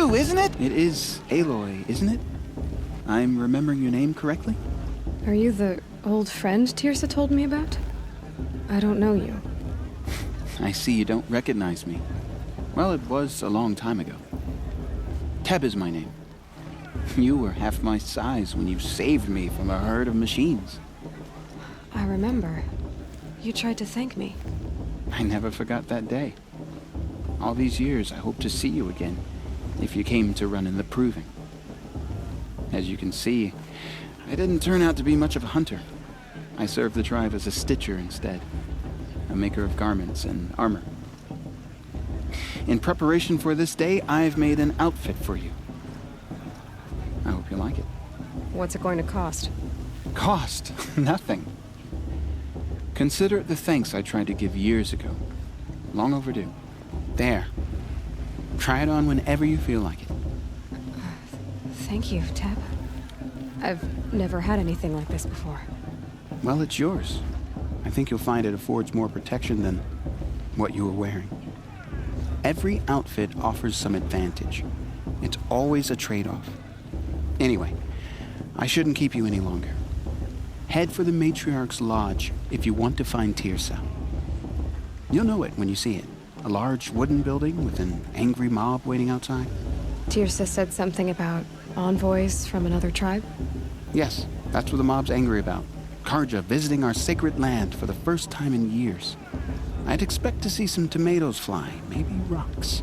you, isn't it? It is Aloy, isn't it? I'm remembering your name correctly? Are you the old friend Tirsa told me about? I don't know you. I see you don't recognize me. Well, it was a long time ago. Teb is my name. You were half my size when you saved me from a herd of machines. I remember. You tried to thank me. I never forgot that day. All these years, I hope to see you again, if you came to run in the proving. As you can see, I didn't turn out to be much of a hunter. I served the tribe as a stitcher instead, a maker of garments and armor. In preparation for this day, I've made an outfit for you. I hope you like it. What's it going to cost? Cost? Nothing. Consider it the thanks I tried to give years ago. Long overdue. There. Try it on whenever you feel like it. Thank you, Teb. I've never had anything like this before. Well, it's yours. I think you'll find it affords more protection than what you were wearing. Every outfit offers some advantage. It's always a trade-off. Anyway, I shouldn't keep you any longer. Head for the Matriarch's Lodge if you want to find Tirsa. You'll know it when you see it. A large wooden building with an angry mob waiting outside. Tirsa said something about envoys from another tribe? Yes, that's what the mob's angry about. Karja visiting our sacred land for the first time in years. I'd expect to see some tomatoes fly, maybe rocks.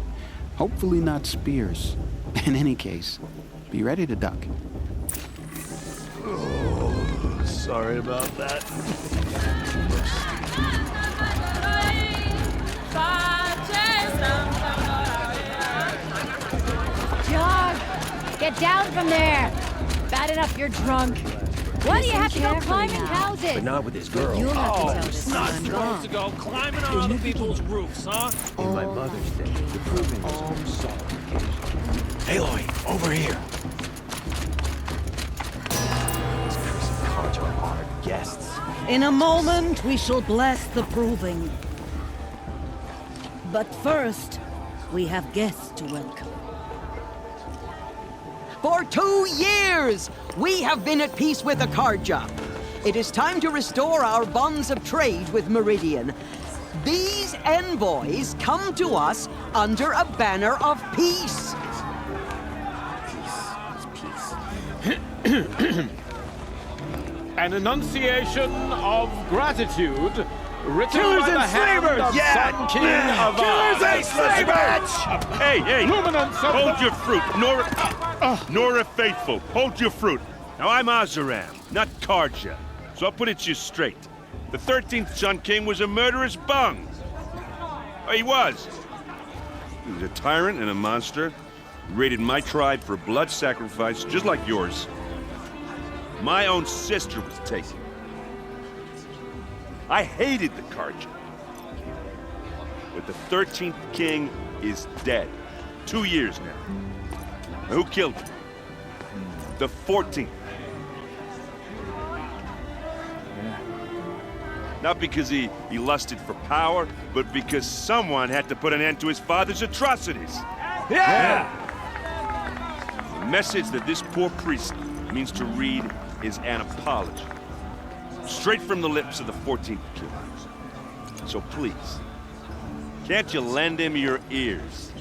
Hopefully not spears. In any case, be ready to duck. Oh, sorry about that. John, get down from there. Bad enough you're drunk. Why do you have to go climbing houses? But not with this girl. You'll have to tell this It's when not I'm supposed gone. to go climbing on other people's roofs, huh? On my Mother's Day, the proving was a solemn occasion. Aloy, over here. These cursed cards are honored guests. In a moment, we shall bless the proving. But first, we have guests to welcome. For 2 years, we have been at peace with the Karja. It is time to restore our bonds of trade with Meridian. These envoys come to us under a banner of peace. An enunciation of gratitude written Killers by and the hand slavers! of Sun King of Killers and slavers! Hey, Luminance of hold the... your fruit. Nora Faithful, hold your fruit. Now, I'm Azaram, not Karja, so I'll put it to you straight. The 13th Sun King was a murderous bung. Oh, he was. He was a tyrant and a monster. He raided my tribe for blood sacrifice, just like yours. My own sister was taken. I hated the Karja. But the 13th king is dead. 2 years now. Now, who killed him? The 14th. Not because he lusted for power, but because someone had to put an end to his father's atrocities. Yeah! The message that this poor priest means to read is an apology. Straight from the lips of the 14th king. So please, can't you lend him your ears?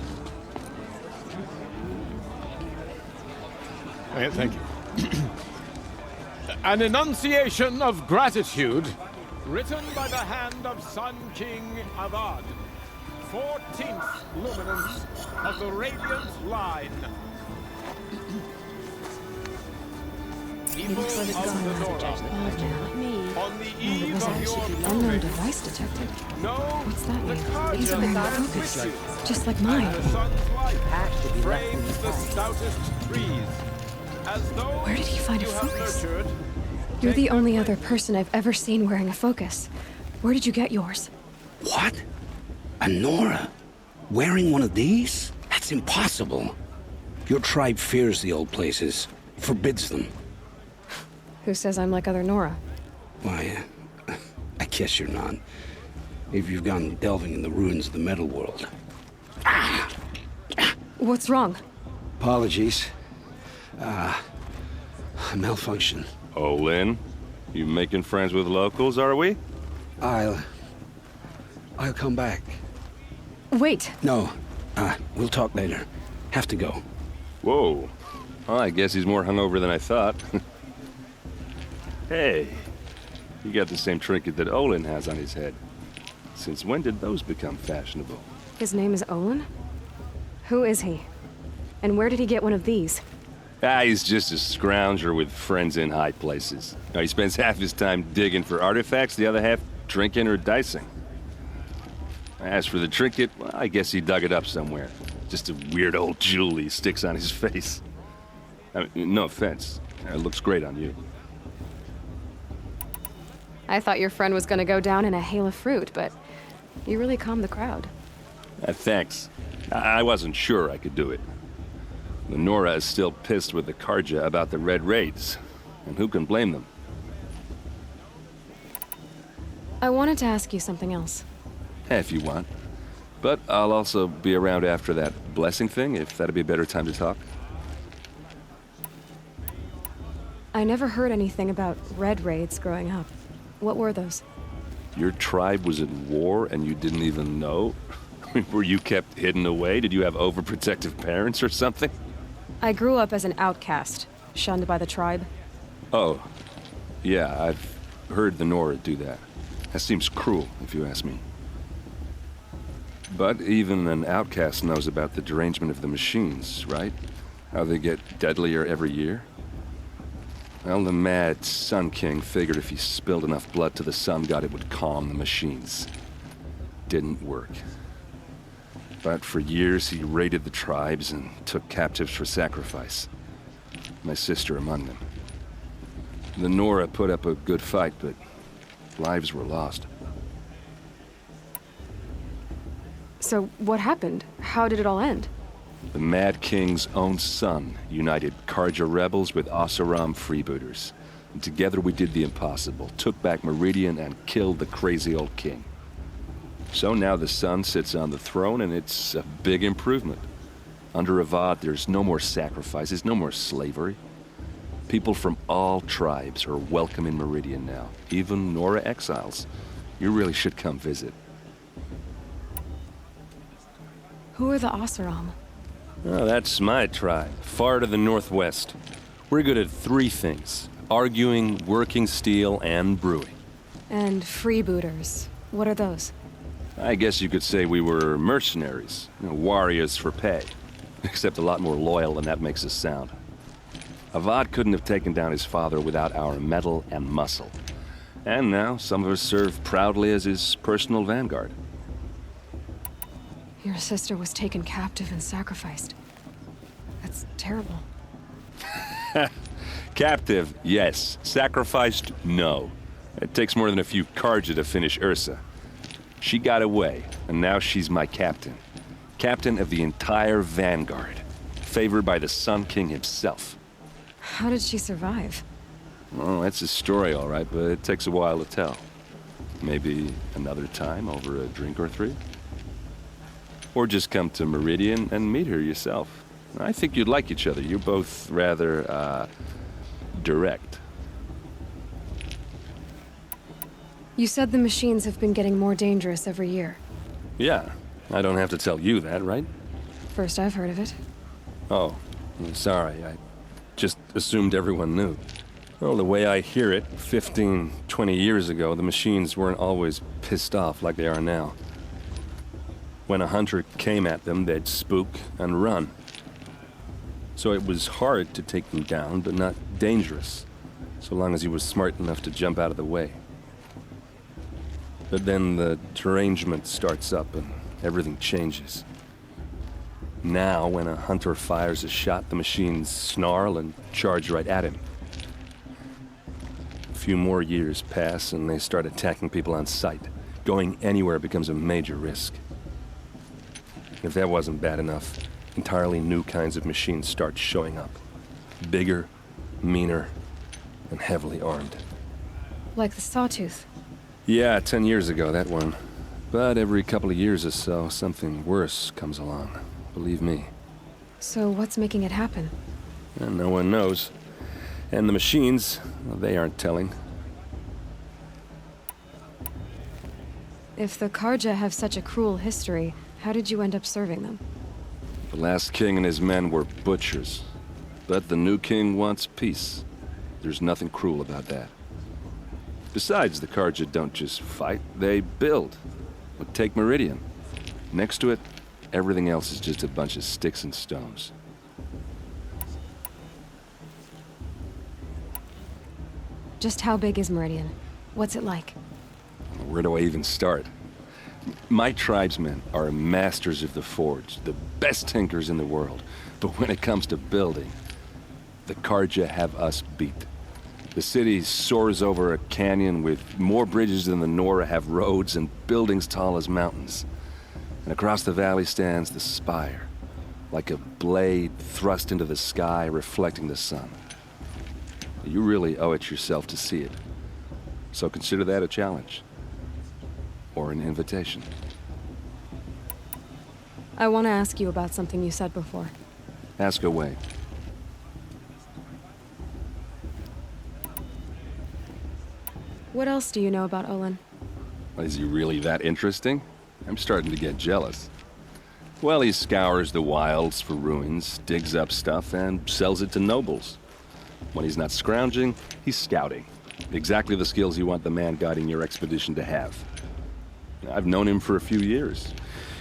Thank you. An enunciation of gratitude written by the hand of Sun King Avad, 14th luminance of the Radiant Line. He looks like it's People someone of the has Nora, Not me. on the Oh, eve it was of actually your unknown proving, device detected. know What's that the mean? Karja He's wearing a God is focus, with you. just like mine. The sun's light Ash to be left in frames the the past. stoutest trees. As though Where did he find a you have focus? nurtured, You're the only other person I've ever seen wearing a focus. Where did you get yours? What? A Nora? Wearing one of these? That's impossible. Your tribe fears the old places, forbids them. Who says I'm like other Nora? Why, I guess you're not. If you've gone delving in the ruins of the metal world. What's wrong? Apologies. Malfunction. Oh, Lynn? You making friends with locals, are we? I'll come back. Wait. No. We'll talk later. Have to go. Whoa. Well, I guess he's more hungover than I thought. Hey. You got the same trinket that Olin has on his head. Since when did those become fashionable? His name is Olin? Who is he? And where did he get one of these? He's just a scrounger with friends in high places. He spends half his time digging for artifacts, the other half drinking or dicing. As for the trinket, well, I guess he dug it up somewhere. Just a weird old jewel he sticks on his face. I mean, no offense. It looks great on you. I thought your friend was gonna go down in a hail of fruit, but you really calmed the crowd. Thanks. I wasn't sure I could do it. The Nora is still pissed with the Karja about the Red Raids, and who can blame them? I wanted to ask you something else. If you want. But I'll also be around after that blessing thing, if that'd be a better time to talk. I never heard anything about Red Raids growing up. What were those? Your tribe was at war and you didn't even know? Were you kept hidden away? Did you have overprotective parents or something? I grew up as an outcast, shunned by the tribe. Oh, yeah, I've heard the Nora do that. That seems cruel, if you ask me. But even an outcast knows about the derangement of the machines, right? How they get deadlier every year? Well, the mad Sun King figured if he spilled enough blood to the Sun God, it would calm the machines. Didn't work. But for years, he raided the tribes and took captives for sacrifice. My sister among them. The Nora put up a good fight, but lives were lost. So what happened? How did it all end? The Mad King's own son united Karja rebels with Oseram freebooters. And together we did the impossible, took back Meridian and killed the crazy old king. So now the son sits on the throne and it's a big improvement. Under Avad, there's no more sacrifices, no more slavery. People from all tribes are welcome in Meridian now, even Nora exiles. You really should come visit. Who are the Oseram? Oh, that's my tribe, far to the northwest. We're good at three things: arguing, working steel, and brewing. And freebooters. What are those? I guess you could say we were mercenaries, warriors for pay. Except a lot more loyal than that makes us sound. Avad couldn't have taken down his father without our metal and muscle. And now some of us serve proudly as his personal vanguard. Your sister was taken captive and sacrificed. That's terrible. Captive, yes. Sacrificed, no. It takes more than a few Karja to finish Ursa. She got away, and now she's my captain. Captain of the entire vanguard. Favored by the Sun King himself. How did she survive? Well, that's a story, all right, but it takes a while to tell. Maybe another time over a drink or three? Or just come to Meridian and meet her yourself. I think you'd like each other. You're both rather, direct. You said the machines have been getting more dangerous every year. Yeah, I don't have to tell you that, right? First I've heard of it. Oh, I'm sorry. I just assumed everyone knew. Well, the way I hear it, 15, 20 years ago, the machines weren't always pissed off like they are now. When a hunter came at them, they'd spook and run. So it was hard to take them down, but not dangerous, so long as he was smart enough to jump out of the way. But then the derangement starts up and everything changes. Now, when a hunter fires a shot, the machines snarl and charge right at him. A few more years pass and they start attacking people on sight. Going anywhere becomes a major risk. If that wasn't bad enough, entirely new kinds of machines start showing up. Bigger, meaner, and heavily armed. Like the Sawtooth. Yeah, 10 years ago, that one. But every couple of years or so, something worse comes along. Believe me. So what's making it happen? And no one knows. And the machines, well, they aren't telling. If the Karja have such a cruel history, how did you end up serving them? The last king and his men were butchers. But the new king wants peace. There's nothing cruel about that. Besides, the Karja don't just fight, they build. But take Meridian. Next to it, everything else is just a bunch of sticks and stones. Just how big is Meridian? What's it like? Where do I even start? My tribesmen are masters of the forge, the best tinkers in the world. But when it comes to building, the Karja have us beat. The city soars over a canyon with more bridges than the Nora have roads and buildings tall as mountains. And across the valley stands the spire, like a blade thrust into the sky reflecting the sun. You really owe it yourself to see it. So consider that a challenge. Or an invitation. I want to ask you about something you said before. Ask away. What else do you know about Olin? Is he really that interesting? I'm starting to get jealous. Well, he scours the wilds for ruins, digs up stuff, and sells it to nobles. When he's not scrounging, he's scouting. Exactly the skills you want the man guiding your expedition to have. I've known him for a few years.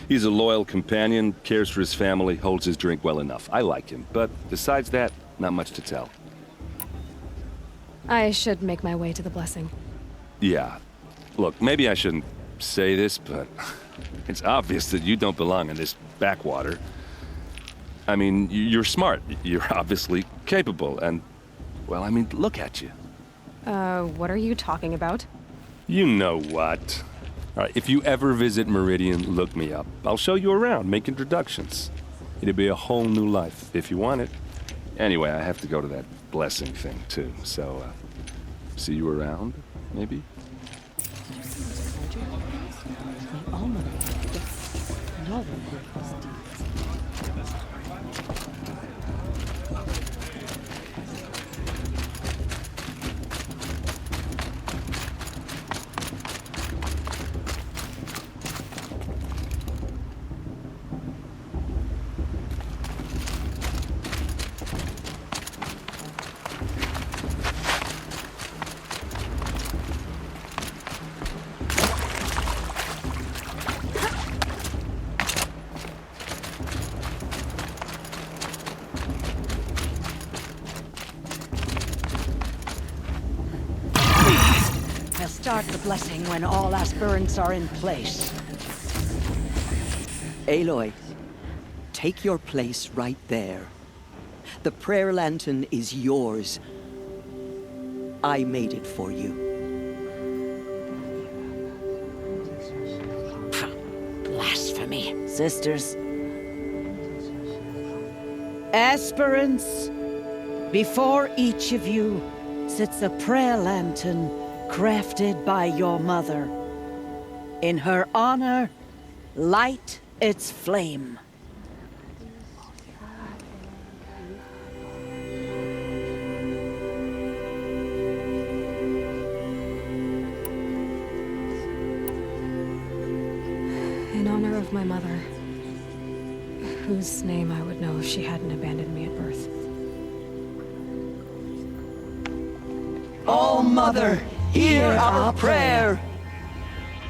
He's a loyal companion, cares for his family, holds his drink well enough. I like him, but besides that, not much to tell. I should make my way to the blessing. Yeah. Look, maybe I shouldn't say this, but it's obvious that you don't belong in this backwater. I mean, you're smart. You're obviously capable, and, well, I mean, look at you. What are you talking about? You know what. All right, if you ever visit Meridian, look me up. I'll show you around, make introductions. It'll be a whole new life, if you want it. Anyway, I have to go to that blessing thing, too, so, see you around, maybe? Start the blessing when all aspirants are in place. Aloy, take your place right there. The prayer lantern is yours. I made it for you. Blasphemy. Sisters. Aspirants, before each of you sits a prayer lantern crafted by your mother. In her honor, light its flame. In honor of my mother, whose name I would know if she hadn't abandoned me at birth. Oh, Mother, hear our prayer.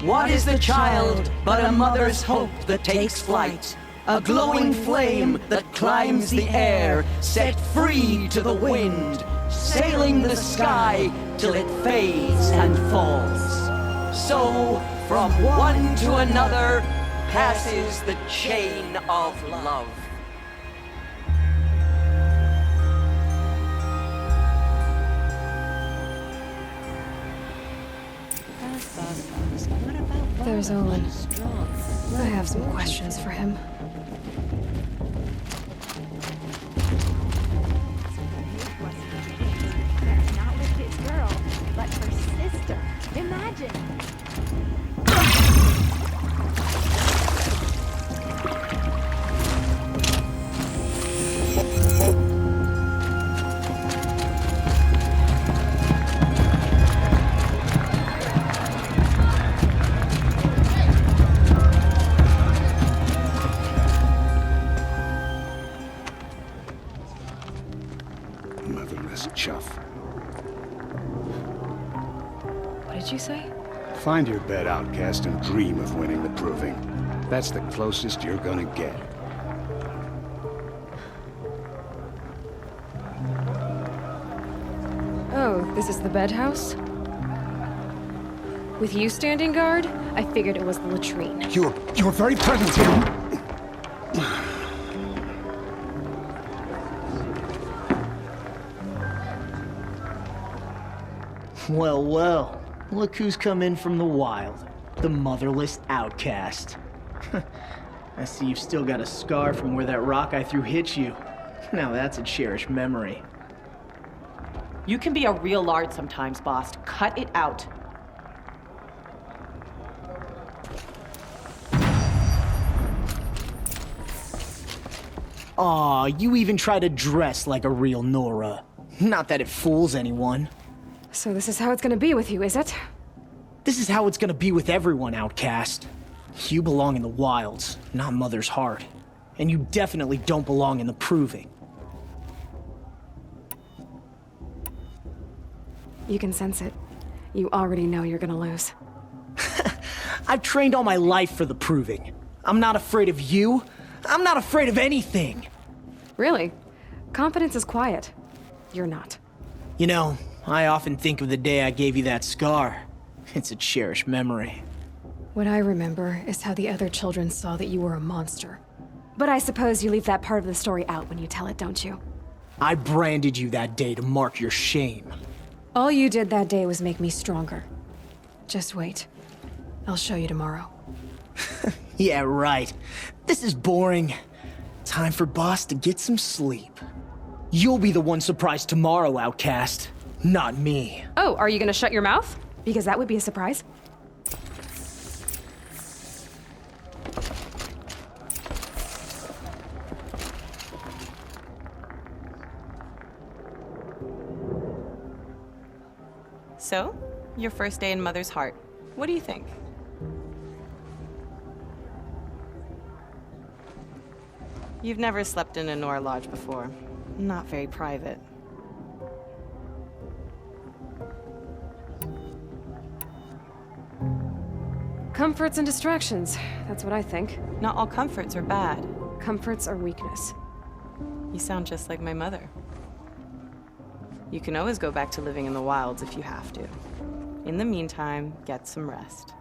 What is the child but a mother's hope that takes flight? A glowing flame that climbs the air, set free to the wind, sailing the sky till it fades and falls. So, from one to another, passes the chain of love. There's Olin. I have some questions for him. Not with his girl, but her sister. Imagine. motherless chuff. What did you say? Find your bed, outcast, and dream of winning the proving. That's the closest you're gonna get. Oh, this is the bed house? With you standing guard, I figured it was the latrine. Your very presence here. Well, well. Look who's come in from the wild. The motherless outcast. I see you've still got a scar from where that rock I threw hit you. Now that's a cherished memory. You can be a real lard sometimes, boss. Cut it out. Aw, you even try to dress like a real Nora. Not that it fools anyone. So this is how it's gonna be with you, is it? This is how it's gonna be with everyone, outcast. You belong in the wilds, not Mother's heart. And you definitely don't belong in the proving. You can sense it. You already know you're gonna lose. I've trained all my life for the proving. I'm not afraid of you. I'm not afraid of anything. Really? Confidence is quiet. You're not. You know, I often think of the day I gave you that scar. It's a cherished memory. What I remember is how the other children saw that you were a monster. But I suppose you leave that part of the story out when you tell it, don't you? I branded you that day to mark your shame. All you did that day was make me stronger. Just wait. I'll show you tomorrow. Yeah, right. This is boring. Time for Boss to get some sleep. You'll be the one surprised tomorrow, outcast. Not me. Oh, are you gonna shut your mouth? Because that would be a surprise. So, your first day in Mother's heart. What do you think? You've never slept in a Nora lodge before. Not very private. Comforts and distractions. That's what I think. Not all comforts are bad. Comforts are weakness. You sound just like my mother. You can always go back to living in the wilds if you have to. In the meantime, get some rest.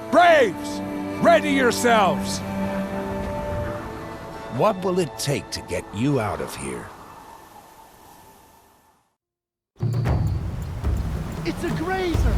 Braves! Ready yourselves! What will it take to get you out of here? It's a grazer!